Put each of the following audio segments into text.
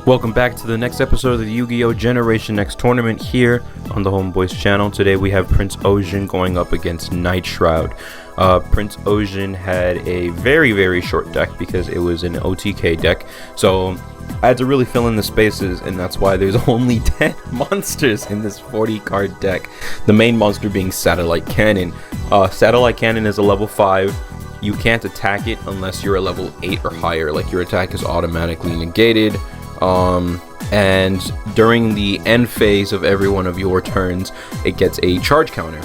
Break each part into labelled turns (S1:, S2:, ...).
S1: Welcome back to the next episode of the Yu-Gi-Oh! Generation X tournament here on the HomeBoiz channel. Today we have Prince Ojin going up against Nightshroud. Prince Ojin had a very short deck because it was an OTK deck, so I had to really fill in the spaces, and that's why there's only 10 monsters in this 40 card deck. The main monster being Satellite Cannon. Satellite Cannon is a level 5. You can't attack it unless you're a level 8 or higher, like your attack is automatically negated. And during the end phase of every one of your turns, it gets a charge counter.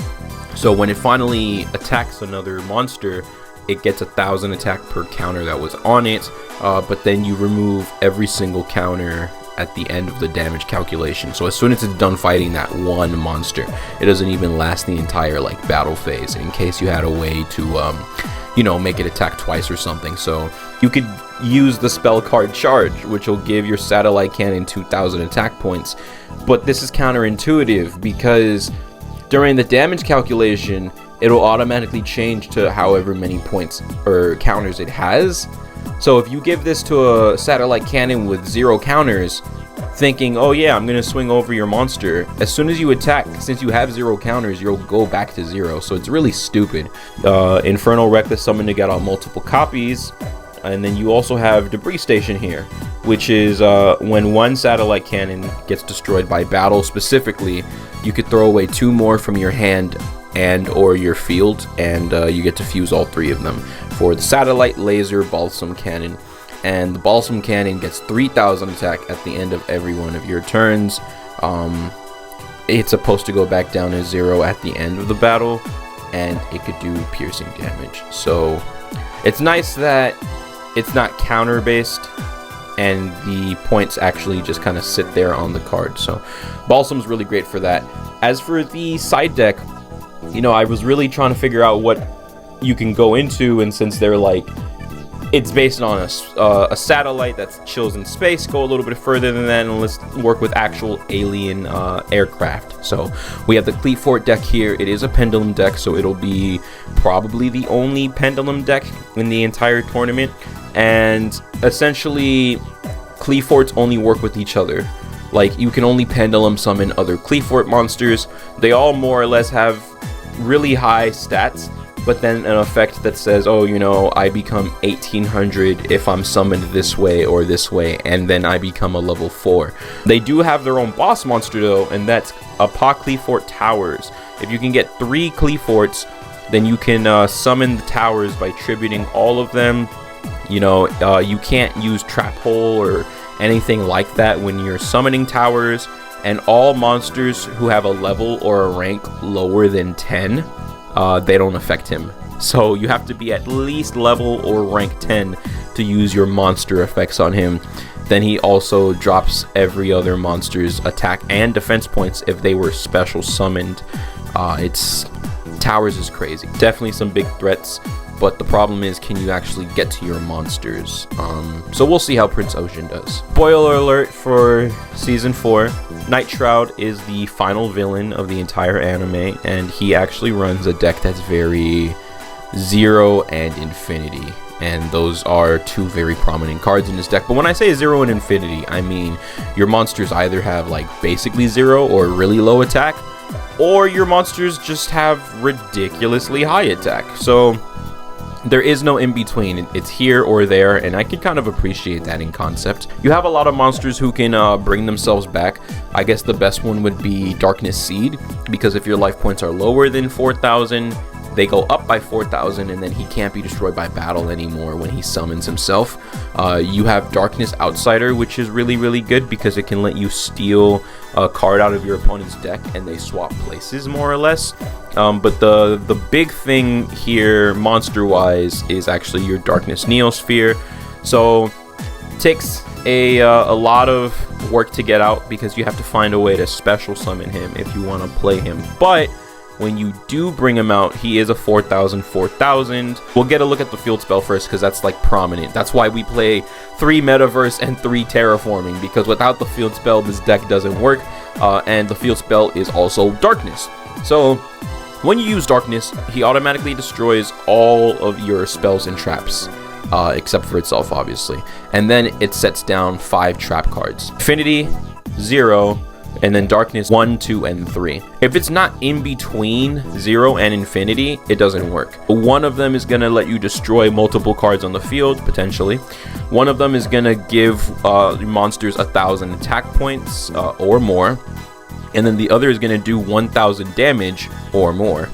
S1: So when it finally attacks another monster, it gets 1,000 attack per counter that was on it, but then you remove every single counter at the end of the damage calculation. So as soon as it's done fighting that one monster, it doesn't even last the entire battle phase, in case you had a way to make it attack twice or something. So you could use the spell card Charge, which will give your Satellite Cannon 2,000 attack points. But this is counterintuitive because during the damage calculation, it'll automatically change to however many points or counters it has. So if you give this to a Satellite Cannon with 0 counters, thinking, oh yeah, I'm gonna swing over your monster, as soon as you attack, since you have 0 counters, you'll go back to 0. So it's really stupid. Infernal Reckless Summon to get on multiple copies, and then you also have Debris Station here, which is when one Satellite Cannon gets destroyed by battle specifically, you could throw away 2 more from your hand and or your field, and you get to fuse all 3 of them for the Satellite, Laser, Balsam Cannon. And the Balsam Cannon gets 3,000 attack at the end of every one of your turns. It's supposed to go back down to 0 at the end of the battle, and it could do piercing damage. So it's nice that it's not counter based, and the points actually just kind of sit there on the card. So Balsam's really great for that. As for the side deck, I was really trying to figure out what you can go into, and since they're it's based on a satellite that chills in space, go a little bit further than that, and let's work with actual alien aircraft. So we have the Cleat Fort deck here. It is a pendulum deck, so it'll be probably the only pendulum deck in the entire tournament. And essentially, Cleat Forts only work with each other. You can only pendulum summon other Cleat Fort monsters. They all more or less have really high stats, but then an effect that says, I become 1800 if I'm summoned this way or this way, and then I become a level 4. They do have their own boss monster though, and that's Pa Cleat Fort Towers. If you can get 3 Cleat Forts, then you can summon the towers by tributing all of them. You can't use Trap Hole or anything like that when you're summoning towers, and all monsters who have a level or a rank lower than 10, they don't affect him. So you have to be at least level or rank 10 to use your monster effects on him. Then he also drops every other monster's attack and defense points if they were special summoned. Towers is crazy. Definitely some big threats, but the problem is, can you actually get to your monsters? So we'll see how Prince Ojin does. Spoiler alert for Season 4. Nightshroud is the final villain of the entire anime, and he actually runs a deck that's very 0 and Infinity. And those are 2 very prominent cards in this deck. But when I say 0 and Infinity, I mean your monsters either have basically 0 or really low attack, or your monsters just have ridiculously high attack. So there is no in between. It's here or there, and I can kind of appreciate that in concept. You have a lot of monsters who can bring themselves back. I guess the best one would be Darkness Seed, because if your life points are lower than 4,000, they go up by 4,000, and then he can't be destroyed by battle anymore when he summons himself. You have Darkness Outsider, which is really good because it can let you steal a card out of your opponent's deck and they swap places more or less. But the big thing here monster wise is actually your Darkness Neosphere. So it takes a lot of work to get out because you have to find a way to special summon him if you want to play him. But when you do bring him out, he is a 4,000. We'll get a look at the field spell first because that's prominent. That's why we play 3 Metaverse and 3 Terraforming, because without the field spell, this deck doesn't work. And the field spell is also Darkness. So when you use Darkness, he automatically destroys all of your spells and traps. except for itself, obviously. And then it sets down 5 trap cards. Infinity, 0, and then Darkness 1, 2, and 3. If it's not in between 0 and Infinity, it doesn't work. One of them is going to let you destroy multiple cards on the field, potentially. One of them is going to give monsters 1,000 attack points or more. And then the other is going to do 1,000 damage or more.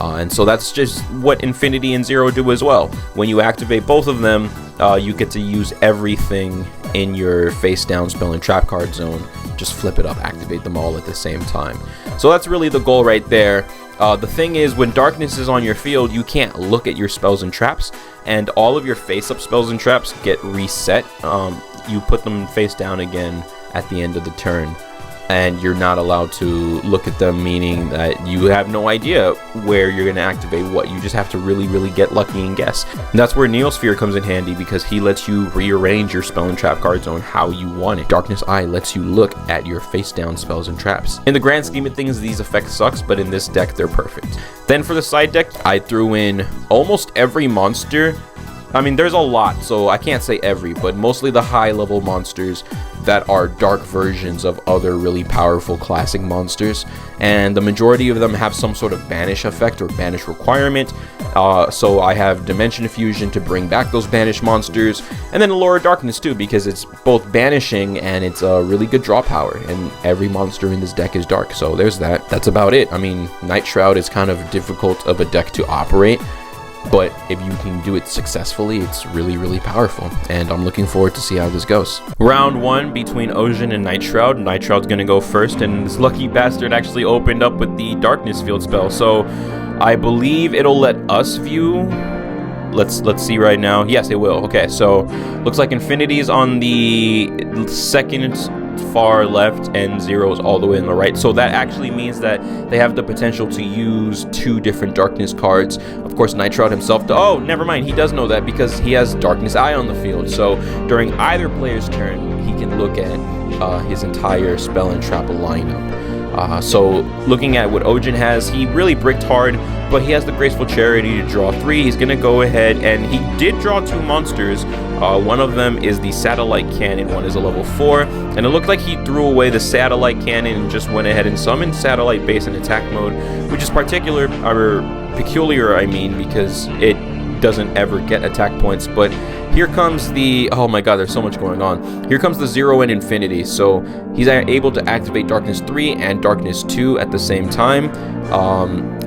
S1: And so that's just what Infinity and 0 do as well. When you activate both of them, you get to use everything in your face down spell and trap card zone. Just flip it up, activate them all at the same time. So that's really the goal right there. The thing is, when Darkness is on your field, you can't look at your spells and traps, and all of your face up spells and traps get reset. You put them face down again at the end of the turn, and you're not allowed to look at them, meaning that you have no idea where you're going to activate what. You just have to really get lucky and guess. And that's where Neosphere comes in handy, because he lets you rearrange your spell and trap card zone how you want it. Darkness Eye lets you look at your face down spells and traps. In the grand scheme of things, these effects sucks, but in this deck, they're perfect. Then for the side deck, I threw in almost every monster. I mean, there's a lot, so I can't say every, but mostly the high level monsters that are dark versions of other really powerful classic monsters, and the majority of them have some sort of banish effect or banish requirement. So I have Dimension Fusion to bring back those banished monsters, and then Allure of Darkness too, because it's both banishing and it's a really good draw power, and every monster in this deck is dark. So there's that. That's about it. I mean, Nightshroud is kind of difficult of a deck to operate, but if you can do it successfully, it's really powerful, and I'm looking forward to see how this goes. Round 1 between Ojin and Nightshroud. Nightshroud's gonna go first, and this lucky bastard actually opened up with the Darkness Field spell, so I believe it'll let us view. Let's see right now. Yes, it will. Okay, so looks like Infinity's on the second far left and 0 is all the way on the right, so that actually means that they have the potential to use 2 different Darkness cards. Of course, Nightshroud himself, oh, never mind, he does know that because he has Darkness Eye on the field, so during either player's turn, he can look at his entire spell and trap lineup. So looking at what Ojin has, he really bricked hard, but he has the Graceful Charity to draw 3. He's gonna go ahead, and he did draw 2 monsters. One of them is the Satellite Cannon, one is a level 4, and it looked like he threw away the Satellite Cannon and just went ahead and summoned Satellite Base in attack mode, which is peculiar, I mean, because it doesn't ever get attack points. But here comes the, oh my god, there's so much going on. Here comes the 0 and Infinity, so he's able to activate Darkness 3 and Darkness 2 at the same time.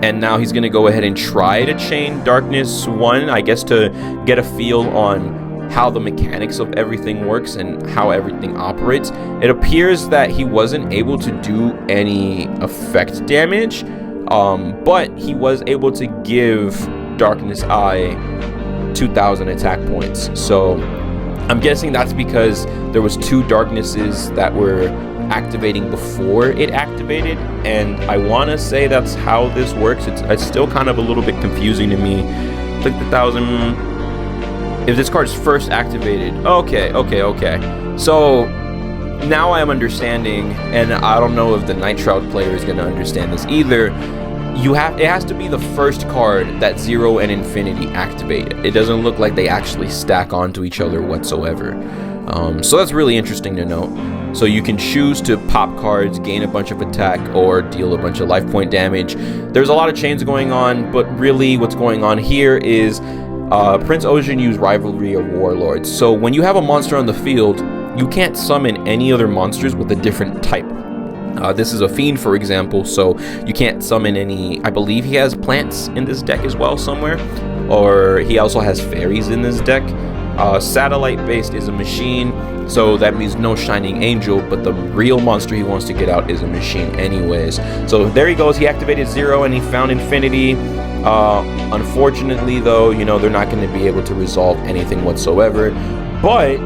S1: And now he's going to go ahead and try to chain Darkness 1, I guess, to get a feel on how the mechanics of everything works and how everything operates. It appears that he wasn't able to do any effect damage, but he was able to give Darkness Eye 2,000 attack points. So I'm guessing that's because there was 2 darknesses that were activating before it activated, and I want to say that's how this works. It's still kind of a little bit confusing to me. Like the 1,000, if this card is first activated. Okay. So now I am understanding, and I don't know if the Nightshroud player is going to understand this either. It has to be the first card that 0 and Infinity activate. It doesn't look like they actually stack onto each other whatsoever. So that's really interesting to note. So you can choose to pop cards, gain a bunch of attack, or deal a bunch of life point damage. There's a lot of chains going on, but really what's going on here is Prince Ojin used Rivalry of Warlords. So when you have a monster on the field, you can't summon any other monsters with a different type. This is a Fiend, for example, so you can't summon any. I believe he has plants in this deck as well somewhere, or he also has fairies in this deck. Satellite based is a machine, so that means no Shining Angel, but the real monster he wants to get out is a machine anyways. So there he goes, he activated 0 and he found Infinity. Unfortunately though, you know, they're not going to be able to resolve anything whatsoever, but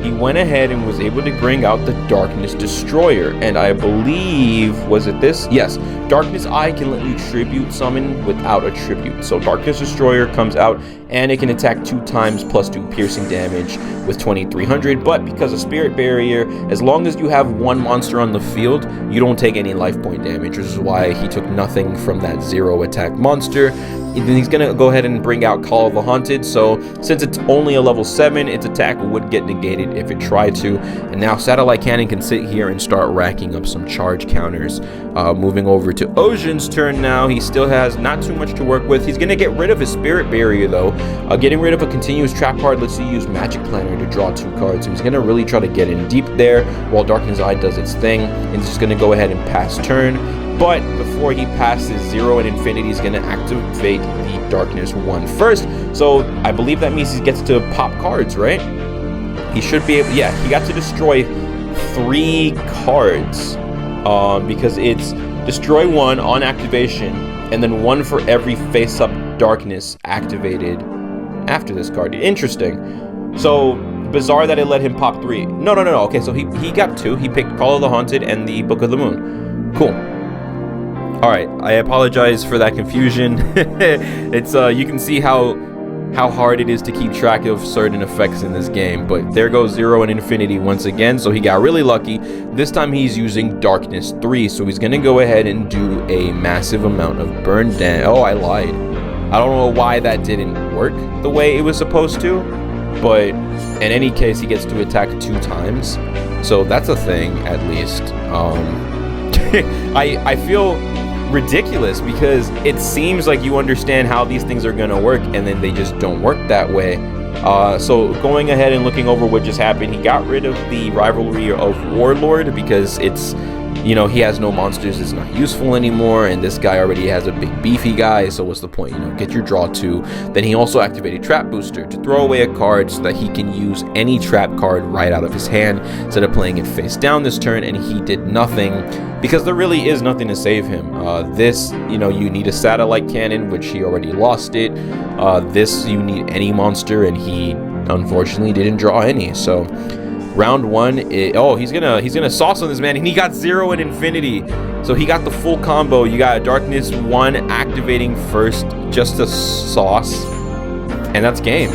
S1: he went ahead and was able to bring out the Darkness Destroyer. And I believe, was it this? Yes, Darkness Eye can let you tribute summon without a tribute. So Darkness Destroyer comes out and it can attack 2 times plus 2 piercing damage with 2300. But because of Spirit Barrier, as long as you have 1 monster on the field, you don't take any life point damage, which is why he took nothing from that 0 attack monster. Then he's gonna go ahead and bring out Call of the Haunted. So since it's only a level 7, its attack would get negated if it tried to. And now Satellite Cannon can sit here and start racking up some charge counters. Moving over to Ojin's turn now. He still has not too much to work with. He's gonna get rid of his Spirit Barrier though. Getting rid of a continuous trap card lets you use Magic Planner to draw 2 cards. So he's gonna really try to get in deep there while Darkness Eye does its thing. And he's just gonna go ahead and pass turn. But before he passes 0 and Infinity, he's going to activate the Darkness 1 first. So I believe that means he gets to pop cards, right? He should be able, yeah, he got to destroy 3 cards. Because it's destroy 1 on activation, and then 1 for every face-up Darkness activated after this card. Interesting. So bizarre that it let him pop 3. No. Okay, so he got 2. He picked Call of the Haunted and the Book of the Moon. Cool. Alright, I apologize for that confusion. It's you can see how hard it is to keep track of certain effects in this game, but there goes 0 and Infinity once again, so he got really lucky. This time he's using Darkness 3, so he's gonna go ahead and do a massive amount of burn damage. Oh, I lied. I don't know why that didn't work the way it was supposed to, but in any case, he gets to attack 2 times, so that's a thing at least. I feel ridiculous because it seems like you understand how these things are gonna work and then they just don't work that way. So going ahead and looking over what just happened, he got rid of the Rivalry of Warlord because it's, you know, he has no monsters, it's not useful anymore, and this guy already has a big beefy guy, so what's the point? You know, get your draw 2. Then he also activated Trap Booster to throw away a card so that he can use any trap card right out of his hand instead of playing it face down this turn, and he did nothing because there really is nothing to save him. This, you know, you need a Satellite Cannon, which he already lost it. This, you need any monster, and he unfortunately didn't draw any, so round 1, he's gonna sauce on this man, and he got 0 and Infinity. So he got the full combo. You got a Darkness 1 activating first, just a sauce, and that's game.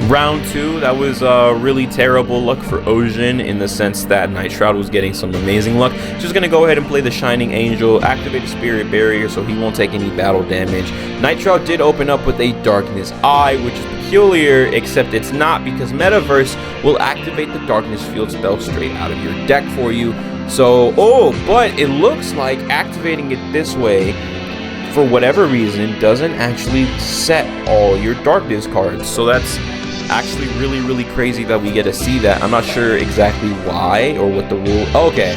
S1: Round 2, that was really terrible luck for Ojin in the sense that Nightshroud was getting some amazing luck. Just gonna go ahead and play the Shining Angel, activate a Spirit Barrier so he won't take any battle damage. Nightshroud did open up with a Darkness Eye, which is peculiar, except it's not, because Metaverse will activate the Darkness Field spell straight out of your deck for you. So, but it looks like activating it this way, for whatever reason, doesn't actually set all your Darkness cards. So that's actually really crazy that we get to see that. I'm not sure exactly why or what the rule. Okay,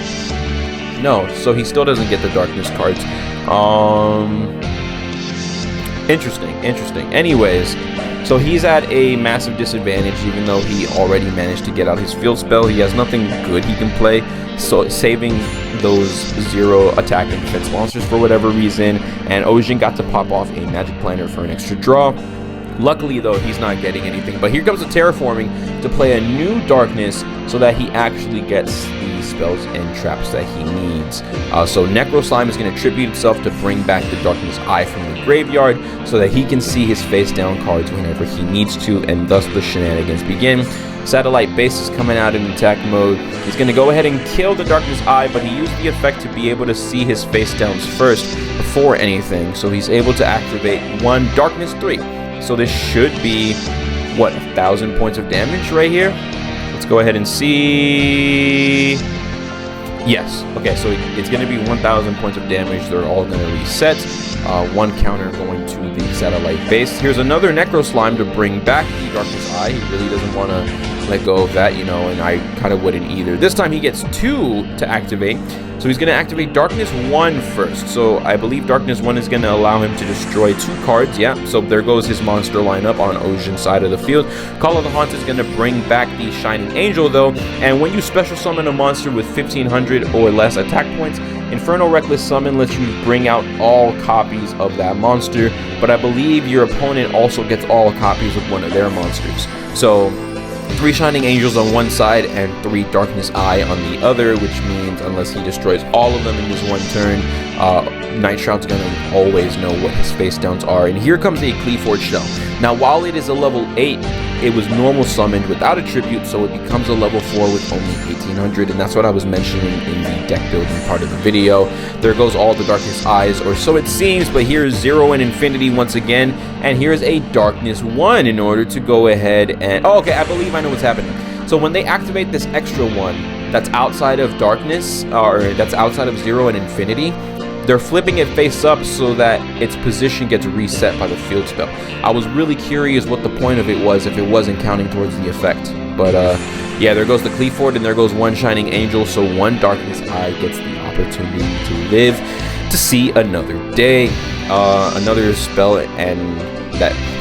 S1: no, so he still doesn't get the Darkness cards. Interesting. Anyways, so he's at a massive disadvantage, even though he already managed to get out his field spell. He has nothing good he can play, so saving those 0 attack and defense monsters for whatever reason. And Ojin got to pop off a Magic Planner for an extra draw. Luckily, though, he's not getting anything. But here comes the Terraforming to play a new Darkness so that he actually gets the spells and traps that he needs. So Necro Slime is going to tribute itself to bring back the Darkness Eye from the graveyard so that he can see his face-down cards whenever he needs to, and thus the shenanigans begin. Satellite Base is coming out in attack mode. He's going to go ahead and kill the Darkness Eye, but he used the effect to be able to see his face-downs first before anything. So he's able to activate 1 Darkness 3. So this should be, what, 1,000 points of damage right here? Let's go ahead and see. Yes. Okay, so it's going to be 1,000 points of damage. They're all going to reset. 1 counter going to the Satellite Base. Here's another Necro Slime to bring back the Darkness Eye. He really doesn't want to let go of that, you know, and I kind of wouldn't either. This time he gets 2 to activate. So he's going to activate Darkness 1 first. So I believe Darkness 1 is going to allow him to destroy 2 cards. Yeah, so there goes his monster lineup on Ojin's side of the field. Call of the Haunt is going to bring back the Shining Angel, though. And when you special summon a monster with 1,500 or less attack points, Infernal Reckless Summon lets you bring out all copies of that monster. But I believe your opponent also gets all copies of one of their monsters. So 3 Shining Angels on one side and 3 Darkness Eye on the other, which means unless he destroys all of them in this one turn, Nightshroud's gonna always know what his face downs are. And here comes a Cleaforge Shell. Now, while it is a level 8, it was normal summoned without a tribute, so it becomes a level 4 with only 1800, and that's what I was mentioning in the deck building part of the video. There goes all the Darkness Eyes, or so it seems, but here's 0 and Infinity once again, and here's a Darkness 1 in order to go ahead and... Oh, okay, I believe I know what's happening. So when they activate this extra one that's outside of Darkness, or that's outside of 0 and Infinity, they're flipping it face up so that its position gets reset by the field spell. I was really curious what the point of it was if it wasn't counting towards the effect. But yeah, there goes the Cleaforge and there goes 1 Shining Angel, so 1 Darkness Eye gets the opportunity to live to see another day. Another spell and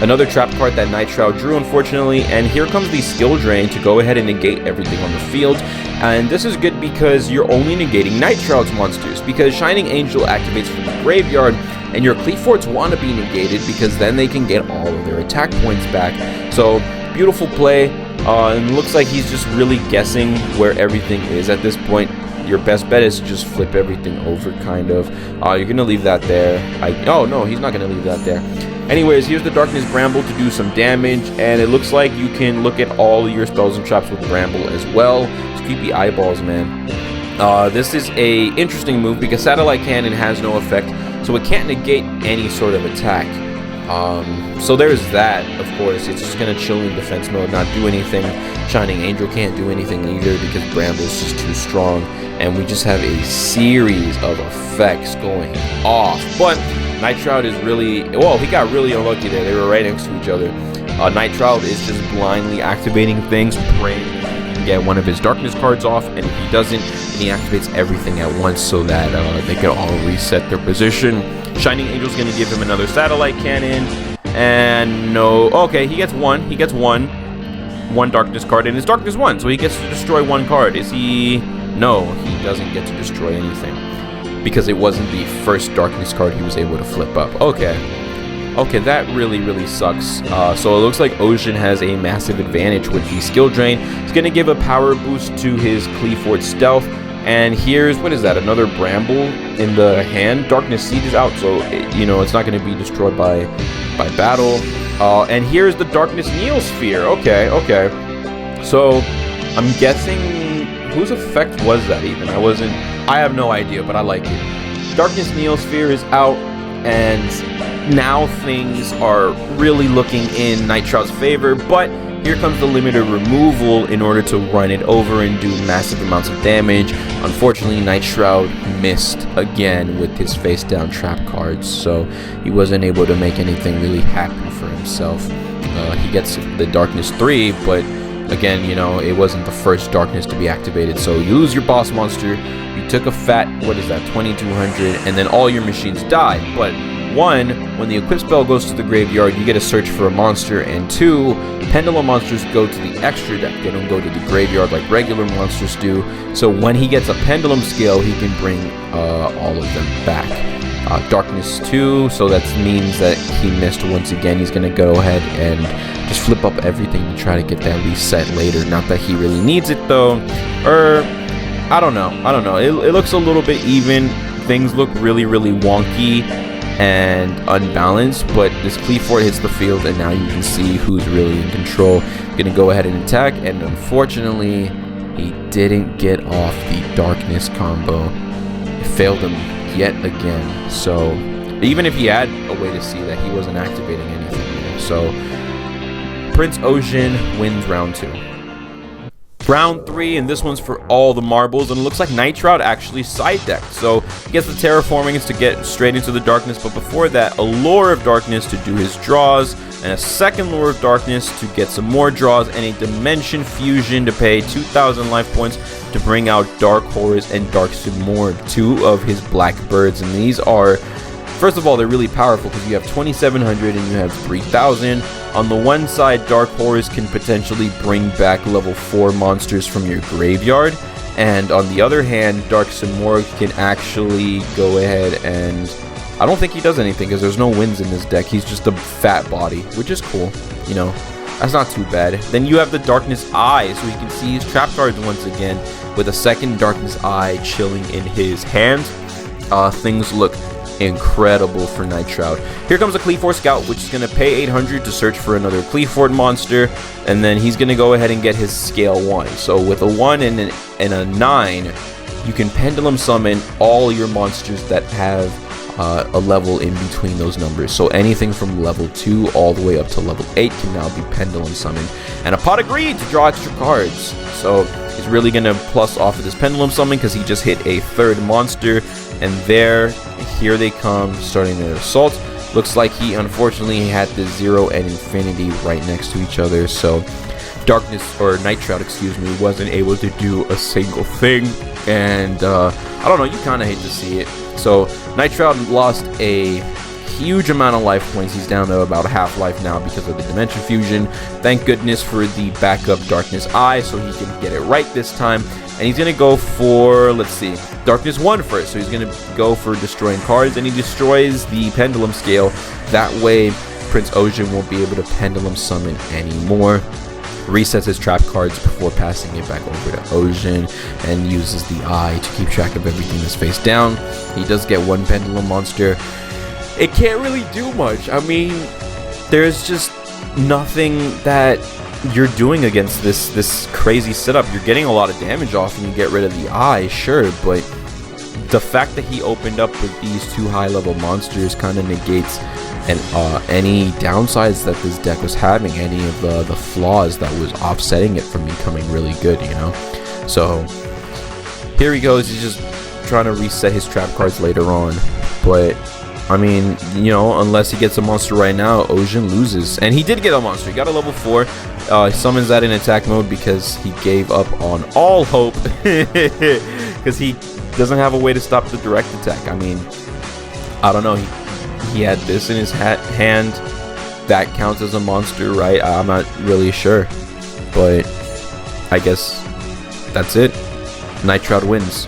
S1: another trap card that Nightshroud drew, unfortunately, and here comes the skill drain to go ahead and negate everything on the field. And this is good because you're only negating Nightshroud's monsters, because Shining Angel activates from the graveyard, and your Cleaforges want to be negated because then they can get all of their attack points back. So, beautiful play, and looks like he's just really guessing where everything is at this point. Your best bet is to just flip everything over, kind of. You're going to leave that there. Oh, no, he's not going to leave that there. Anyways, here's the Darkness Bramble to do some damage, and it looks like you can look at all your spells and traps with Bramble as well. Just keep the eyeballs, man. This is a interesting move because Satellite Cannon has no effect, so it can't negate any sort of attack. So there's that, of course. It's just going to chill in defense mode, not do anything. Shining Angel can't do anything either because Bramble's just too strong, and we just have a series of effects going off. But Nightshroud is really, well, he got really unlucky there. They were right next to each other. Nightshroud is just blindly activating things, praying he can get one of his Darkness cards off, and if he doesn't, then he activates everything at once so that they can all reset their position. Shining Angel's going to give him another Satellite Cannon, and no, okay, he gets one. He gets one Darkness card, and it's Darkness 1, so he gets to destroy 1 card. Is he? No, he doesn't get to destroy anything, because it wasn't the first Darkness card he was able to flip up. Okay, that really sucks. So it looks like Ojin has a massive advantage with the skill drain. It's going to give a power boost to his Cleaforge Stealth, and here's, what is that, another Bramble in the hand. Darkness Seed is out, so you know it's not going to be destroyed by battle. And here's the Darkness Neosphere. Okay, so I'm guessing whose effect was that even? I have no idea, but I like it. Darkness Neosphere is out, and now things are really looking in Nightshroud's favor, but here comes the limited removal in order to run it over and do massive amounts of damage. Unfortunately, Nightshroud missed again with his face down trap cards, so he wasn't able to make anything really happen for himself. He gets the Darkness 3, but again, you know, it wasn't the first Darkness to be activated, so you lose your boss monster, you took a fat, what is that, 2200, and then all your machines die. But 1, when the equip spell goes to the graveyard, you get to search for a monster, and 2, pendulum monsters go to the extra deck. They don't go to the graveyard like regular monsters do. So when he gets a pendulum scale, he can bring all of them back. Darkness 2, so that means that he missed once again. He's going to go ahead and just flip up everything to try to get that reset later. Not that he really needs it, though. I don't know. It looks a little bit even. Things look really wonky and unbalanced, but this Cleaforge hits the field, and now you can see who's really in control. Gonna go ahead and attack, and unfortunately, he didn't get off the Darkness combo. It failed him yet again. So even if he had a way to see that, he wasn't activating anything there. So Prince Ojin wins round 2. Round 3, and this one's for all the marbles, and it looks like Nightshroud actually side decked. So he gets the Terraforming to get straight into the Darkness, but before that, a Lure of Darkness to do his draws, and a second Lure of Darkness to get some more draws, and a Dimension Fusion to pay 2,000 life points to bring out Dark Horus and Dark Simorgh, 2 of his black birds. And these are, first of all, they're really powerful because you have 2,700 and you have 3,000. On the one side, Dark Horus can potentially bring back level 4 monsters from your graveyard, and on the other hand, Dark Simorgh can actually go ahead and, I don't think he does anything because there's no wins in this deck. He's just a fat body, which is cool, you know. That's not too bad. Then you have the Darkness Eye, so you can see his trap cards once again with a second Darkness Eye chilling in his hand. Things look incredible for Nightshroud. Here comes a Cleafor Scout, which is going to pay 800 to search for another Cleafor monster, and then he's going to go ahead and get his scale 1. So with a 1 and a 9, you can Pendulum Summon all your monsters that have a level in between those numbers. So anything from level 2 all the way up to level 8 can now be Pendulum Summoned. And a Pot of Greed to draw extra cards. So he's really going to plus off of this Pendulum Summon because he just hit a 3rd monster. And here they come, starting their assault. Looks like he unfortunately had the 0 and Infinity right next to each other. So Nightshroud, excuse me, wasn't able to do a single thing. And I don't know, you kind of hate to see it. So Nightshroud lost a huge amount of life points. He's down to about half life now because of the Dimension Fusion. Thank goodness for the backup Darkness Eye, so he can get it right this time. And he's going to go for, let's see, Darkness 1 first. So he's going to go for destroying cards, and he destroys the Pendulum Scale. That way, Prince Ojin won't be able to Pendulum Summon anymore. Resets his trap cards before passing it back over to Ojin, and uses the Eye to keep track of everything that's face down. He does get 1 Pendulum monster. It can't really do much. I mean, there's just nothing that you're doing against this crazy setup. You're getting a lot of damage off and you get rid of the Eye, sure, but the fact that he opened up with these 2 high-level monsters kind of negates any downsides that this deck was having, any of the flaws that was offsetting it from becoming really good, you know? So here he goes. He's just trying to reset his trap cards later on, but I mean, you know, unless he gets a monster right now, Ojin loses. And he did get a monster. He got a level 4. He summons that in attack mode because he gave up on all hope because he doesn't have a way to stop the direct attack. I mean, I don't know. He had this in his hand. That counts as a monster, right? I'm not really sure. But I guess that's it. Nightshroud wins.